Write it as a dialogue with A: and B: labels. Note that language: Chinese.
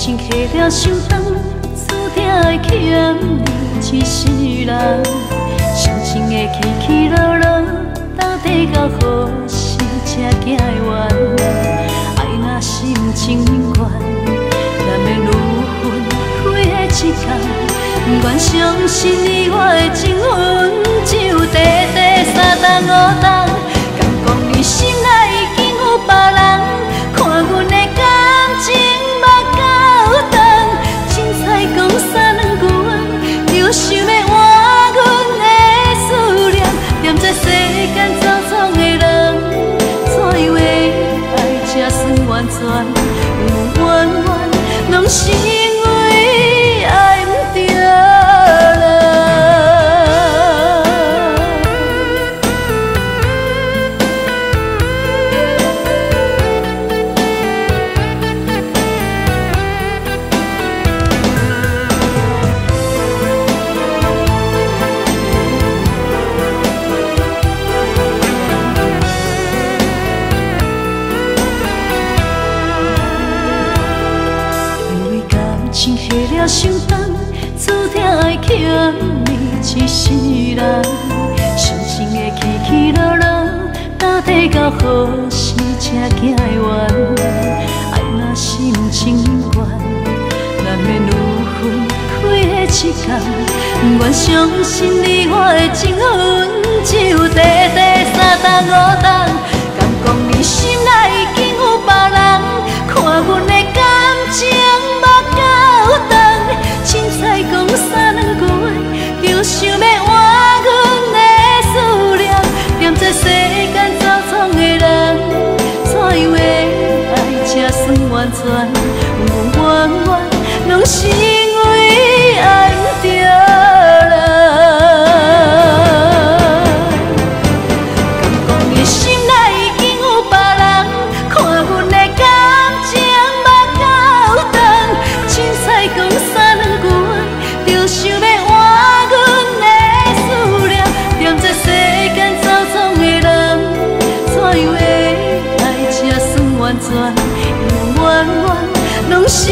A: 情下了伤重，注定会欠你一世人。心情的起起落落，到底到何时才行会完？爱若心情愿，难免愈分开的一天。不愿相信你我的情分，只有短短3冬5冬。敢讲你心内已经有别人，看阮的感情目到长，凊彩讲三两句，就想要换阮的思念。踮这世间走闯的人，怎样会爱这算完全？有冤冤，拢是因为爱不着。情下了伤重，注定会欠你一世人。心情的起起落落，到底到何时才行会完？爱若心情愿，难免愈分开的一天。不愿相信你我的情分，只有短短3冬5冬。敢讲你心内已经有别人，看阮的感情目到长，凊彩讲三两句，就想要换阮的思念。踮这世间走闯的人，怎样会爱这算完全？有冤冤，拢是因为爱不着人。敢讲你心内已经有别人，看阮的感情目到长，凊彩讲三两句，就想要换阮的思念。踮这世间走闯的人，怎样会爱这算完全？有冤冤，拢是